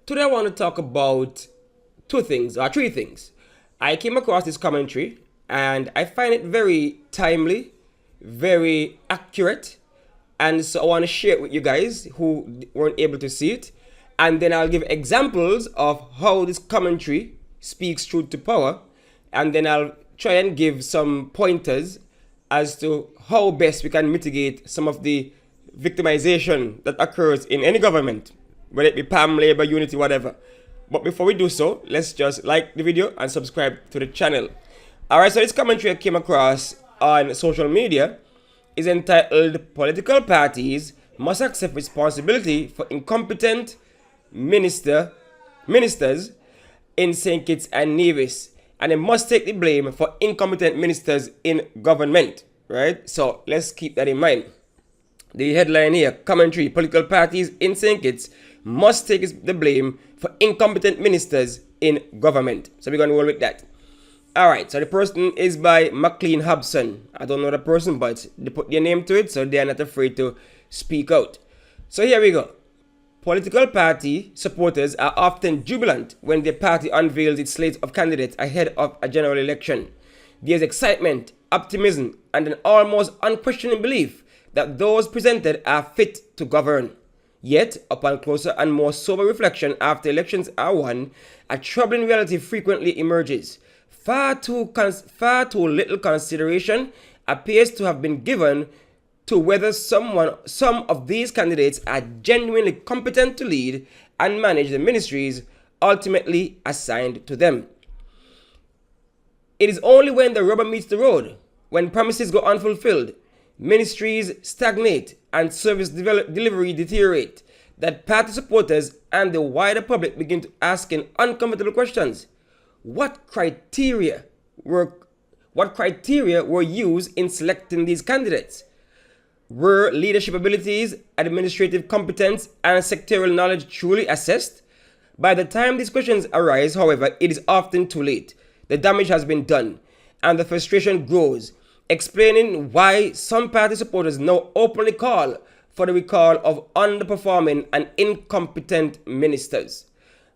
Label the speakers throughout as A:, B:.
A: Today I want to talk about three things. I came across this commentary and I find it very timely, very accurate, and so I want to share it with you guys who weren't able to see it. And then I'll give examples of how this commentary speaks truth to power, and then I'll try and give some pointers as to how best we can mitigate some of the victimization that occurs in any government, whether it be PAM, Labor, Unity, whatever. But before we do so, let's just like the video and subscribe to the channel. Alright, so this commentary I came across on social media is entitled "Political Parties Must Accept Responsibility for Incompetent Ministers in St. Kitts and Nevis, and they must take the blame for incompetent ministers in government." Right? So let's keep that in mind. The headline here: commentary, political parties in St. Kitts must take the blame for incompetent ministers in government. So we're going to roll with that. Alright, so the person is by McLean Hobson. I don't know the person, but they put their name to it, so they are not afraid to speak out. So here we go. Political party supporters are often jubilant when their party unveils its slate of candidates ahead of a general election. There's excitement, optimism, and an almost unquestioning belief that those presented are fit to govern. Yet, upon closer and more sober reflection after elections are won, a troubling reality frequently emerges. Far too little consideration appears to have been given to whether some of these candidates are genuinely competent to lead and manage the ministries ultimately assigned to them. It is only when the rubber meets the road, when promises go unfulfilled, ministries stagnate, and service delivery deteriorate, that party supporters and the wider public begin to asking uncomfortable questions. What criteria were used in selecting these candidates? Were leadership abilities, administrative competence, and sectorial knowledge truly assessed? By the time these questions arise, however, it is often too late. The damage has been done, and the frustration grows, explaining why some party supporters now openly call for the recall of underperforming and incompetent ministers.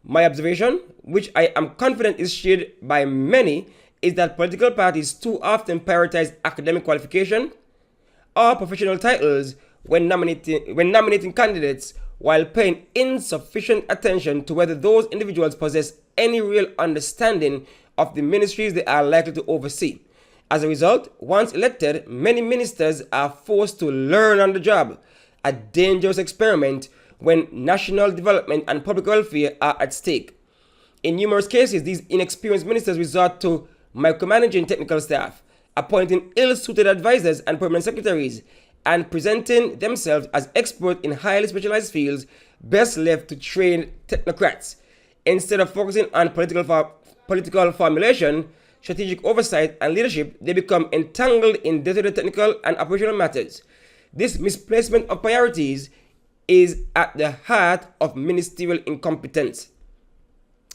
A: My observation, which I am confident is shared by many, is that political parties too often prioritize academic qualification or professional titles when nominating candidates, while paying insufficient attention to whether those individuals possess any real understanding of the ministries they are likely to oversee. As a result, once elected, many ministers are forced to learn on the job, a dangerous experiment when national development and public welfare are at stake. In numerous cases, these inexperienced ministers resort to micromanaging technical staff, appointing ill-suited advisors and permanent secretaries, and presenting themselves as experts in highly specialized fields best left to trained technocrats. Instead of focusing on political formulation, strategic oversight, and leadership, they become entangled in day-to-day technical and operational matters. This misplacement of priorities is at the heart of ministerial incompetence.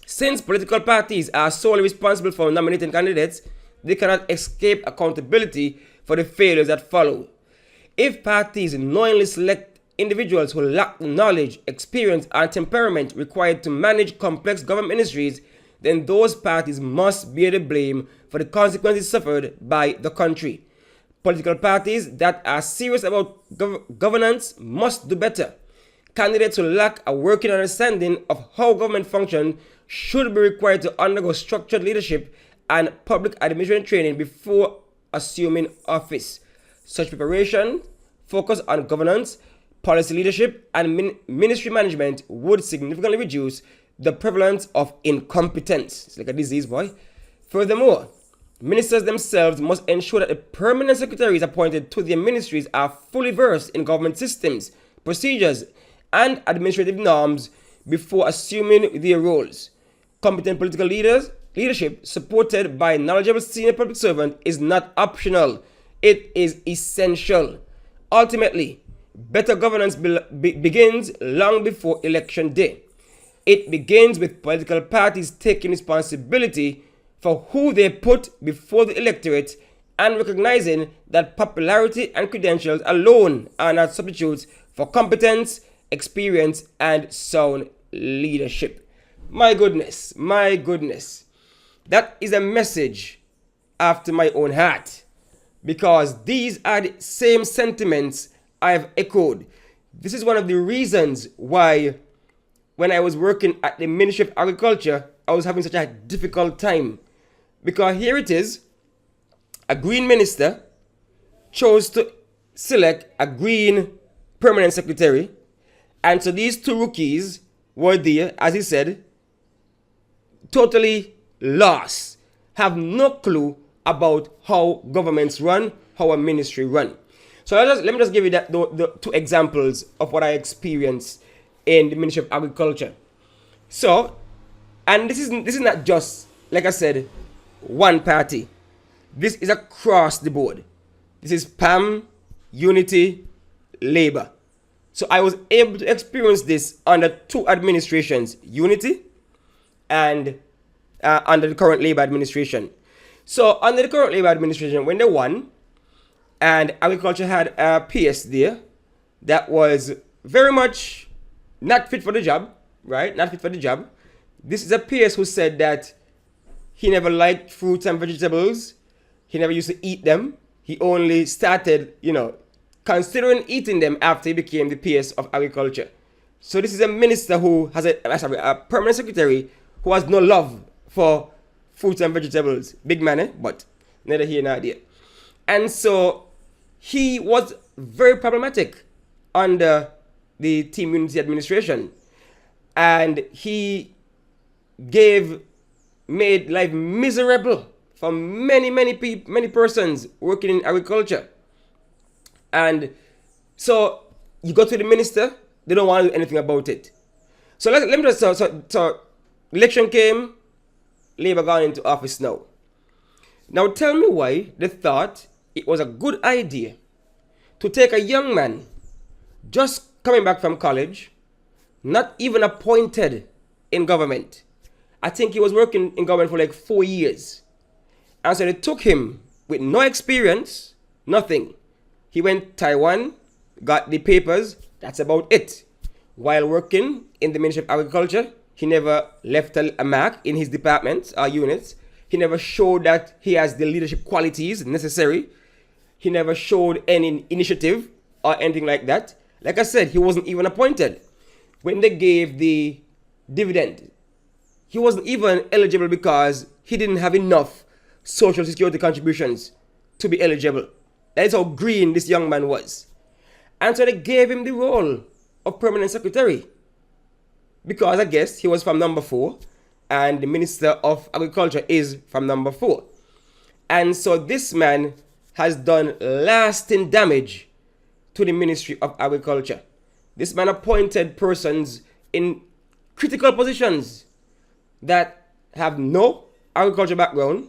A: Since political parties are solely responsible for nominating candidates, they cannot escape accountability for the failures that follow. If parties knowingly select individuals who lack the knowledge, experience, and temperament required to manage complex government ministries, then those parties must bear the blame for the consequences suffered by the country. Political parties that are serious about governance must do better. Candidates who lack a working understanding of how government functions should be required to undergo structured leadership and public administration training before assuming office. Such preparation, focus on governance, policy leadership, and ministry management would significantly reduce the prevalence of incompetence. It's like a disease, boy. Furthermore, ministers themselves must ensure that the permanent secretaries appointed to their ministries are fully versed in government systems, procedures, and administrative norms before assuming their roles. Competent political leadership supported by knowledgeable senior public servant is not optional. It is essential. Ultimately, better governance begins long before election day. It begins with political parties taking responsibility for who they put before the electorate and recognizing that popularity and credentials alone are not substitutes for competence, experience, and sound leadership. My goodness, my goodness. That is a message after my own heart, because these are the same sentiments I've echoed. This is one of the reasons why when I was working at the Ministry of Agriculture, I was having such a difficult time. Because here it is, a green minister chose to select a green permanent secretary, and so these two rookies were there, as he said, totally lost, have no clue about how governments run, how a ministry run. So let me just give you the two examples of what I experienced in the Ministry of Agriculture. So, and this is not just, like I said, one party. This is across the board. This is PAM, Unity, Labour. So I was able to experience this under two administrations, Unity and under the current Labour administration. So under the current Labour administration, when they won, and Agriculture had a PS there that was very much not fit for the job, right? Not fit for the job. This is a PS who said that he never liked fruits and vegetables. He never used to eat them. He only started, considering eating them after he became the PS of Agriculture. So this is a minister who has a permanent secretary who has no love for fruits and vegetables. Big man, eh? But neither here nor there. And so he was very problematic under the Team Unity administration. And he made life miserable for many people, many persons working in agriculture. And so you go to the minister, they don't want to do anything about it. So let me just, so election came, Labour gone into office now. Now tell me why they thought it was a good idea to take a young man just coming back from college, not even appointed in government. I think he was working in government for like 4 years. And so they took him with no experience, nothing. He went Taiwan, got the papers, that's about it. While working in the Ministry of Agriculture, he never left a mark in his departments or units. He never showed that he has the leadership qualities necessary. He never showed any initiative or anything like that. Like I said, he wasn't even appointed. When they gave the dividend, he wasn't even eligible because he didn't have enough social security contributions to be eligible. That is how green this young man was. And so they gave him the role of permanent secretary, because I guess he was from number 4 and the Minister of Agriculture is from number 4. And so this man has done lasting damage to the Ministry of Agriculture. This man appointed persons in critical positions that have no agriculture background,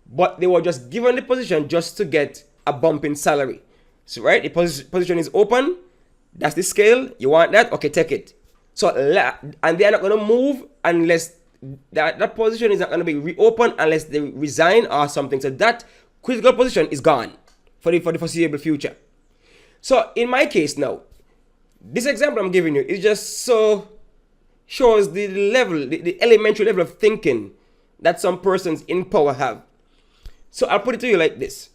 A: but they were just given the position just to get a bump in salary. So, right, the position is open, that's the scale, you want that, okay, take it. So, and they are not going to move unless that position is not going to be reopened unless they resign or something. So that critical position is gone for the foreseeable future. So in my case now, this example I'm giving you is just so shows the level, the elementary level of thinking that some persons in power have. So I'll put it to you like this.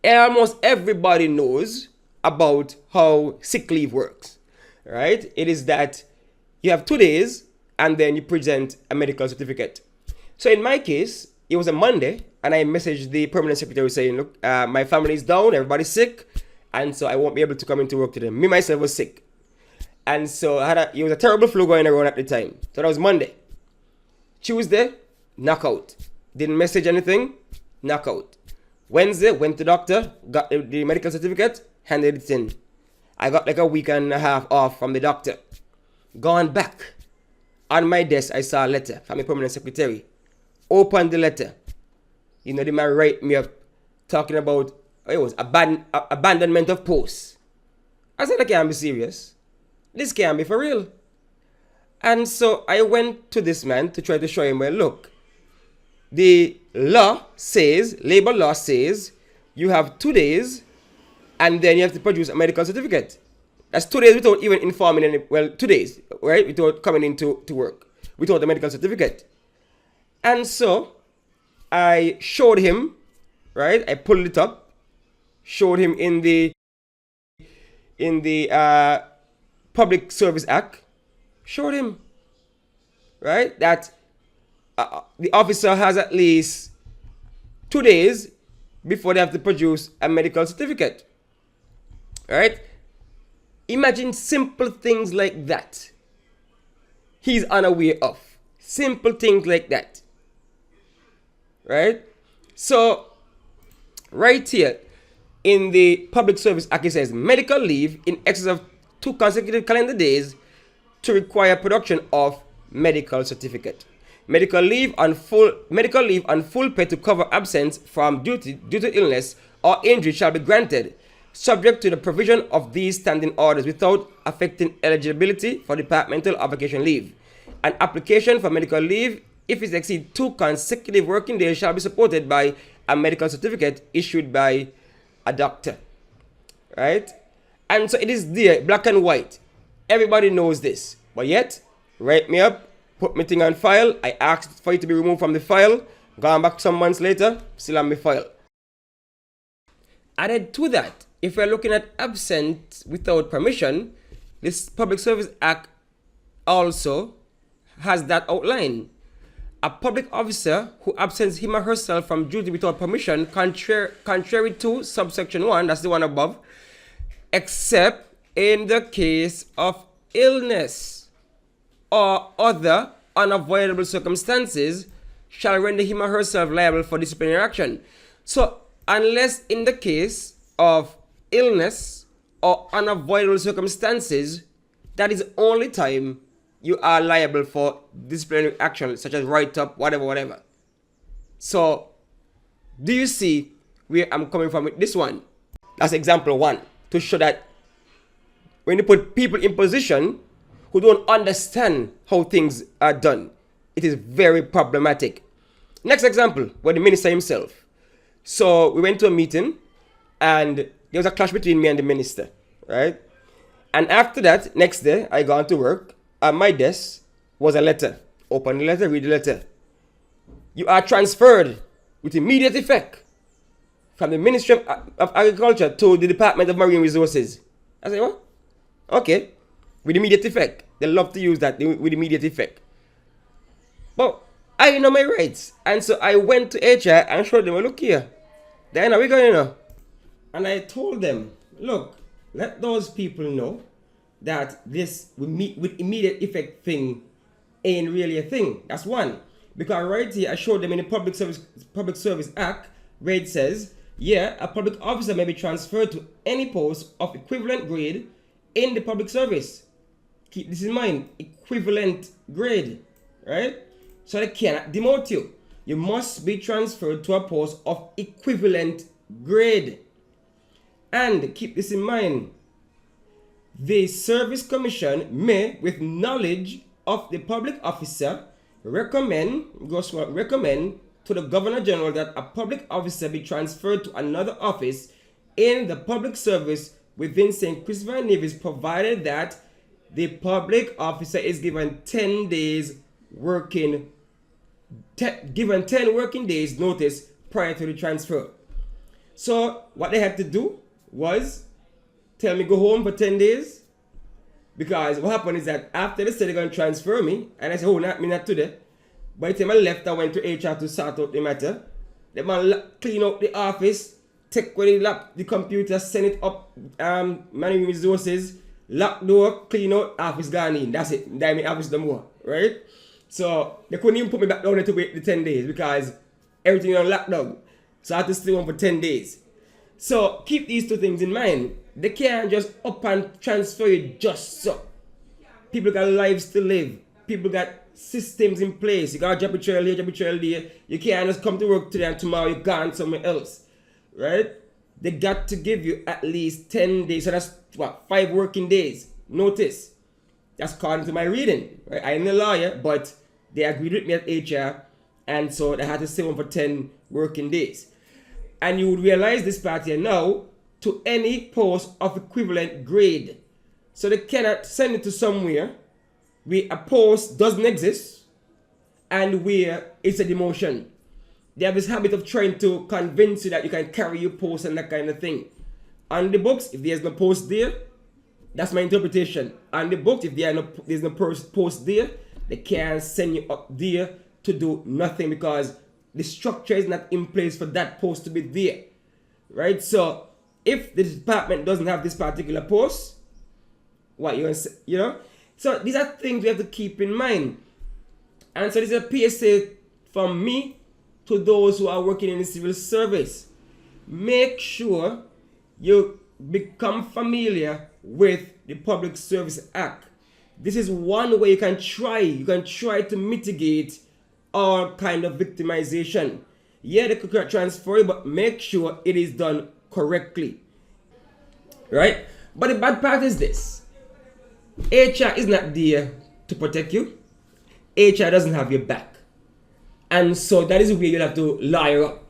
A: Almost everybody knows about how sick leave works, right? It is that you have 2 days and then you present a medical certificate. So in my case, it was a Monday and I messaged the permanent secretary saying, look, my family is down, everybody's sick, and so I won't be able to come into work today. Me, myself, was sick. And so it was a terrible flu going around at the time. So that was Monday. Tuesday, knockout. Didn't message anything, knockout. Wednesday, went to doctor, got the medical certificate, handed it in. I got like a week and a half off from the doctor. Gone back. On my desk, I saw a letter from the permanent secretary. Opened the letter. The man write me up talking about, it was abandonment of posts. I said, I can't be serious. This can't be for real. And so I went to this man to try to show him, well, look, the law says, labor law says, you have 2 days and then you have to produce a medical certificate. That's 2 days without even informing 2 days, right? Without coming into work. without a medical certificate. And so I showed him, right? I pulled it up, showed him in the Public Service Act, showed him, right, that the officer has at least 2 days before they have to produce a medical certificate. Right? Imagine simple things like that. He's unaware of. Simple things like that. Right? So, right here in the Public Service Act, it says medical leave in excess of 2 consecutive calendar days to require production of medical certificate. Medical leave on full pay to cover absence from duty due to illness or injury shall be granted, subject to the provision of these standing orders without affecting eligibility for departmental or vacation leave. An application for medical leave, if it exceeds 2 consecutive working days, shall be supported by a medical certificate issued by a doctor. Right? And so it is there, black and white. Everybody knows this. But yet, write me up, put my thing on file. I asked for it to be removed from the file. Gone back some months later, still on my file. Added to that, if we're looking at absent without permission, this Public Service Act also has that outline. A public officer who absents him or herself from duty without permission, contrary to subsection 1, that's the one above, except in the case of illness or other unavoidable circumstances, shall render him or herself liable for disciplinary action. So, unless in the case of illness or unavoidable circumstances, that is the only time you are liable for disciplinary action, such as write-up, whatever. So, do you see where I'm coming from with this one? That's example 1, to show that when you put people in position who don't understand how things are done, it is very problematic. Next example, with the minister himself. So we went to a meeting and there was a clash between me and the minister, right? And after that, next day, I got to work. At my desk was a letter. Open the letter, read the letter. You are transferred with immediate effect from the Ministry of Agriculture to the Department of Marine Resources. I said, what? Okay. With immediate effect. They love to use that with immediate effect. But I know my rights. And so I went to HR and showed them, look here. Then we're going to. And I told them, look, let those people know that this with immediate effect thing ain't really a thing. That's one. Because right here I showed them in the Public Service Act where it says, yeah, a public officer may be transferred to any post of equivalent grade in the public service. Keep this in mind, equivalent grade, right? So they cannot demote you. You must be transferred to a post of equivalent grade. And keep this in mind, the Service Commission may, with knowledge of the public officer, recommend to the Governor General that a public officer be transferred to another office in the public service within St. Christopher and Nevis, provided that the public officer is given 10 working days notice prior to the transfer. So what they had to do was tell me go home for 10 days. Because what happened is that after they said they're going to transfer me, and I said, oh, not today. By the time I left, I went to HR to sort out the matter. The man clean up the office, take away the computer, send it up, managing resources, lock door, clean out, office gone in. That's it. That mean office no more, right? So they couldn't even put me back down there to wait the 10 days because everything on lockdown. So I had to stay on for 10 days. So keep these 2 things in mind. They can't just up and transfer you just so. People got lives to live. People got systems in place. You got a job trial here, job trial there. You can't just come to work today and tomorrow you're gone somewhere else. Right? They got to give you at least 10 days. So that's what? 5 working days. Notice. That's according to my reading. Right? I ain't a lawyer, but they agreed with me at HR. And so they had to stay on for 10 working days. And you would realize this part here now to any post of equivalent grade. So they cannot send it to somewhere where a post doesn't exist and where it's a demotion. They have this habit of trying to convince you that you can carry your post and that kind of thing. On the books, if there's no post there, that's my interpretation. On the books, if there's no post there, they can't send you up there to do nothing because the structure is not in place for that post to be there. Right? So if the department doesn't have this particular post, what you say, So these are things we have to keep in mind. And so this is a PSA from me to those who are working in the civil service. Make sure you become familiar with the Public Service Act. This is one way you can try to mitigate all kind of victimization. Yeah, they could transfer it, but make sure it is done correctly. Right? But the bad part is this. HR is not there to protect you. HR doesn't have your back. And so that is where you'll have to lawyer up.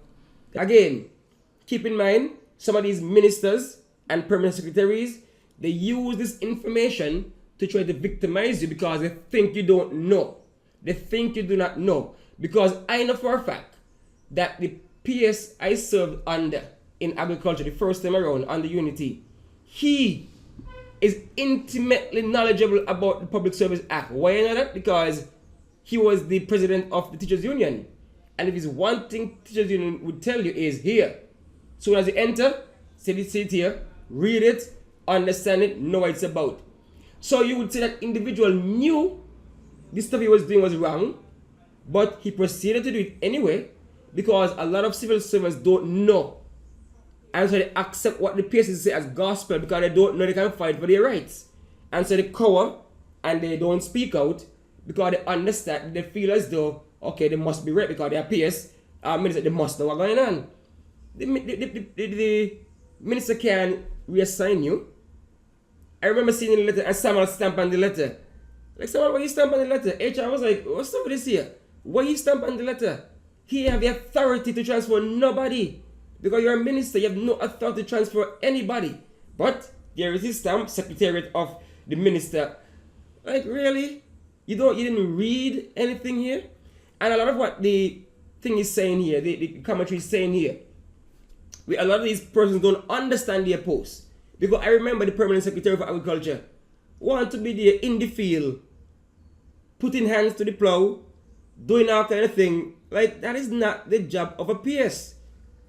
A: Again, keep in mind, some of these ministers and permanent secretaries, they use this information to try to victimize you because they think you don't know. They think you do not know. Because I know for a fact that the PS I served under in agriculture the first time around under Unity, he is intimately knowledgeable about the Public Service Act. Why you know that? Because he was the president of the Teachers Union. And if it's one thing Teachers Union would tell you is here. Soon as you enter, sit here, read it, understand it, know what it's about. So you would say that individual knew this stuff he was doing was wrong, but he proceeded to do it anyway because a lot of civil servants don't know. And so they accept what the PSs say as gospel because they don't know they can fight for their rights. And so they cower and they don't speak out because they understand, they feel as though, okay, they must be right because they are PS. Minister, they must know what's going on. The minister can reassign you. I remember seeing the letter and someone stamp on the letter. Like, someone, why you stamp on the letter? HR was like, what's up with this here? Why you stamp on the letter? He have the authority to transfer nobody. Because you're a minister, you have no authority to transfer anybody. But there is this stamp, Secretariat of the Minister. Like, really? You didn't read anything here? And a lot of what the thing is saying here, the commentary is saying here, a lot of these persons don't understand their posts. Because I remember the Permanent Secretary for Agriculture want to be there in the field, putting hands to the plow, doing all kind of thing. Like, that is not the job of a PS.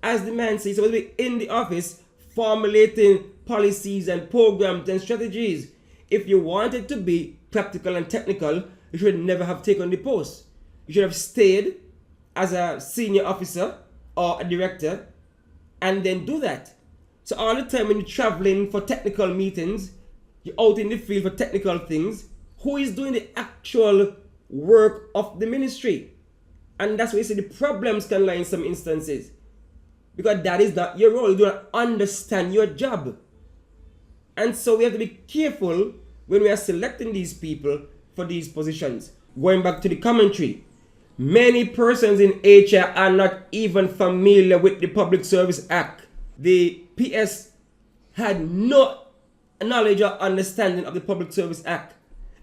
A: As the man says, he's supposed to be in the office formulating policies and programs and strategies. If you wanted to be practical and technical, you should never have taken the post. You should have stayed as a senior officer or a director and then do that. So all the time when you're traveling for technical meetings, you're out in the field for technical things, who is doing the actual work of the ministry? And that's where you see the problems can lie in some instances. Because that is not your role. You do not understand your job. And so we have to be careful when we are selecting these people for these positions. Going back to the commentary, many persons in HR are not even familiar with the Public Service Act. The PS had no knowledge or understanding of the Public Service Act.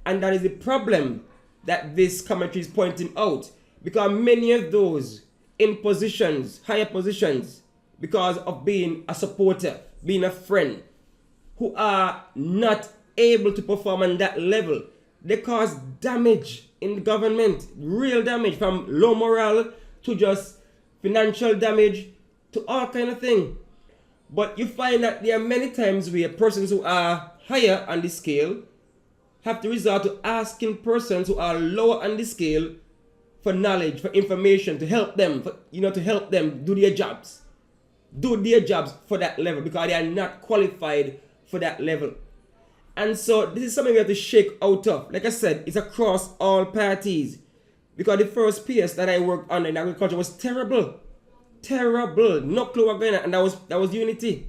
A: And that is the problem that this commentary is pointing out. Because many of those in positions, higher positions, because of being a supporter, being a friend, who are not able to perform on that level, they cause damage in the government, real damage, from low morale to just financial damage to all kind of thing. But you find that there are many times where persons who are higher on the scale have to resort to asking persons who are lower on the scale for knowledge, for information, to help them, to help them do their jobs. Do their jobs for that level because they are not qualified for that level. And so this is something we have to shake out of. Like I said, it's across all parties. Because the first PS that I worked on in agriculture was terrible. Terrible. No clue what going on. And that was Unity.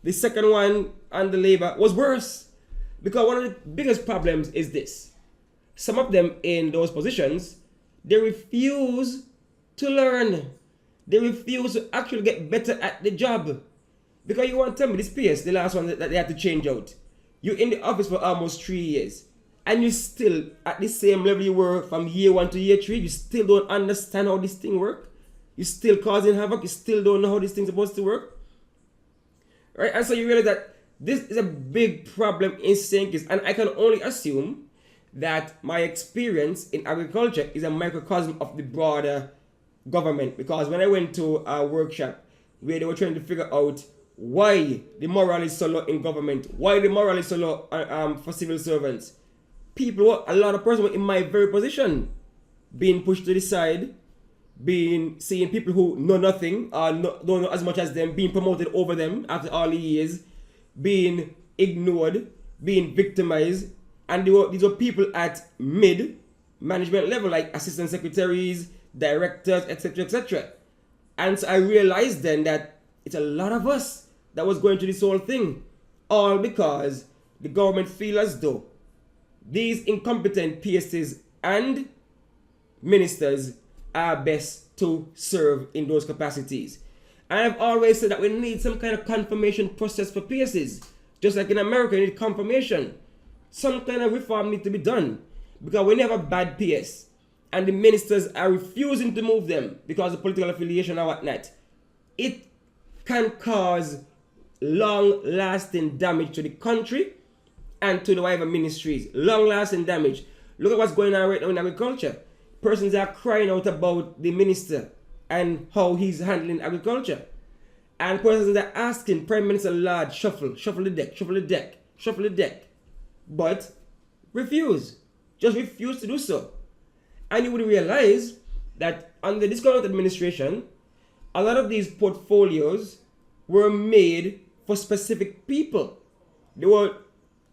A: The second one on the labor was worse. Because one of the biggest problems is this. Some of them in those positions, they refuse to learn. They refuse to actually get better at the job. Because you want to tell me this PS, the last one that they had to change out. You're in the office for almost 3 years. and you still at the same level you were from year 1 to year 3, you still don't understand how this thing work. You still causing havoc. You still don't know how this thing's supposed to work, right? And so you realize that this is a big problem in St. Kitts, and I can only assume that my experience in agriculture is a microcosm of the broader government, because when I went to a workshop where they were trying to figure out why the morale is so low in government, why the morale is so low for civil servants, a lot of persons in my very position being pushed to the side, seeing people who know nothing or don't know as much as them being promoted over them after all the years, being ignored, being victimized. And these were people at mid management level, like assistant secretaries, directors, etc., etc. And so I realized then that it's a lot of us that was going through this whole thing, all because the government feel as though these incompetent PSs and ministers are best to serve in those capacities. And I've always said that we need some kind of confirmation process for PSs. Just like in America, you need confirmation. Some kind of reform need to be done, because when you have a bad PS and the ministers are refusing to move them because of political affiliation or whatnot, it can cause long-lasting damage to the country and to the whatever ministries. Long-lasting damage. Look at what's going on right now in agriculture. Persons are crying out about the minister and how he's handling agriculture. And persons are asking Prime Minister Lord, shuffle the deck. But just refuse to do so. And you would realize that under this current administration, a lot of these portfolios were made for specific people. They were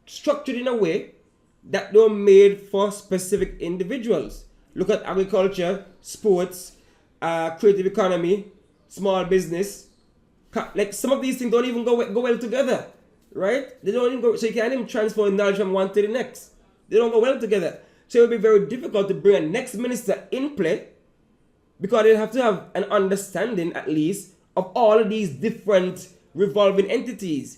A: structured in a way that they were made for specific individuals. Look at agriculture, sports, creative economy, small business. Like some of these things don't even go well together. Right? They don't even go, so you can't even transfer knowledge from one to the next. They don't go well together. So it will be very difficult to bring a next minister in play, because they have to have an understanding at least of all of these different revolving entities.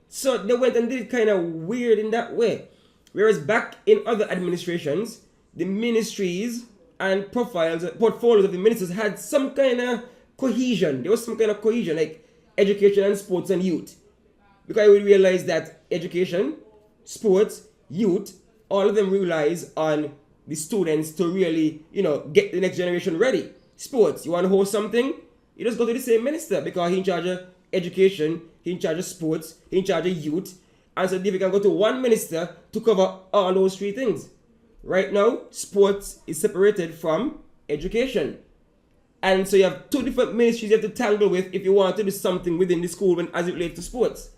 A: So they went and did it kind of weird in that way. Whereas back in other administrations, the ministries and portfolios of the ministers had some kind of cohesion. There was some kind of cohesion, like education and sports and youth. Because we realize that education, sports, youth, all of them relies on the students to really, get the next generation ready. Sports, you want to host something, you just go to the same minister, because he's in charge of education, he's in charge of sports, he's in charge of youth. And so if you can go to one minister to cover all those three things. Right now, sports is separated from education. And so you have two different ministries you have to tangle with if you want to do something within the school as it relates to sports.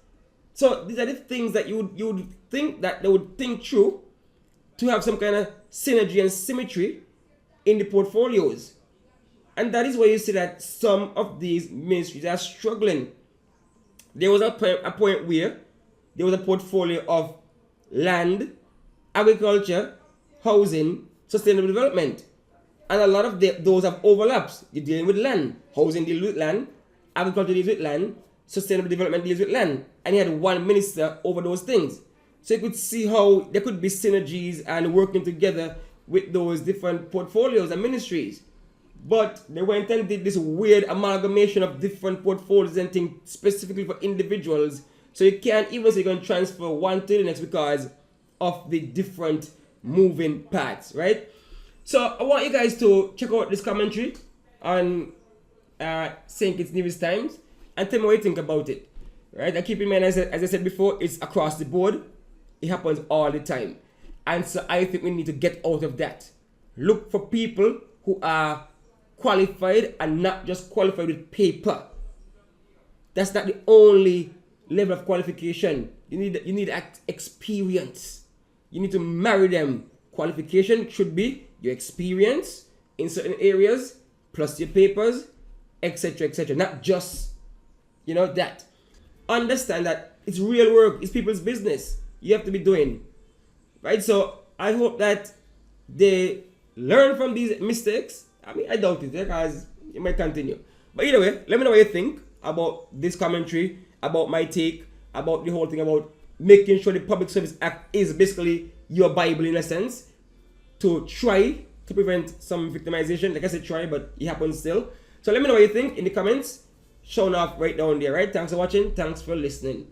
A: So these are the things that you would think that they would think through to have some kind of synergy and symmetry in the portfolios. And that is why you see that some of these ministries are struggling. There was a point where there was a portfolio of land, agriculture, housing, sustainable development. And a lot of those have overlaps. You're dealing with land. Housing deals with land. Agriculture deals with land. Sustainable development deals with land. And he had one minister over those things. So you could see how there could be synergies and working together with those different portfolios and ministries. But they went and did this weird amalgamation of different portfolios and things specifically for individuals. So you can't even say you're going to transfer one to the next because of the different moving parts, right? So I want you guys to check out this commentary on St. Kitts News Times and tell me what you think about it, right? And keep in mind, as I said before, it's across the board. It happens all the time. And so I think we need to get out of that. Look for people who are qualified and not just qualified with paper. That's not the only level of qualification. You need experience. You need to marry them. Qualification should be your experience in certain areas plus your papers, etc., etc. Not just, that. Understand that it's real work. It's people's business. You have to be doing, right? So I hope that they learn from these mistakes. I mean, I doubt it because it might continue. But either way, let me know what you think about this commentary, about my take, about the whole thing about making sure the Public Service Act is basically your Bible in a sense to try to prevent some victimization. Like I said, try, but it happens still. So let me know what you think in the comments. Showing off right down there, right? Thanks for watching. Thanks for listening.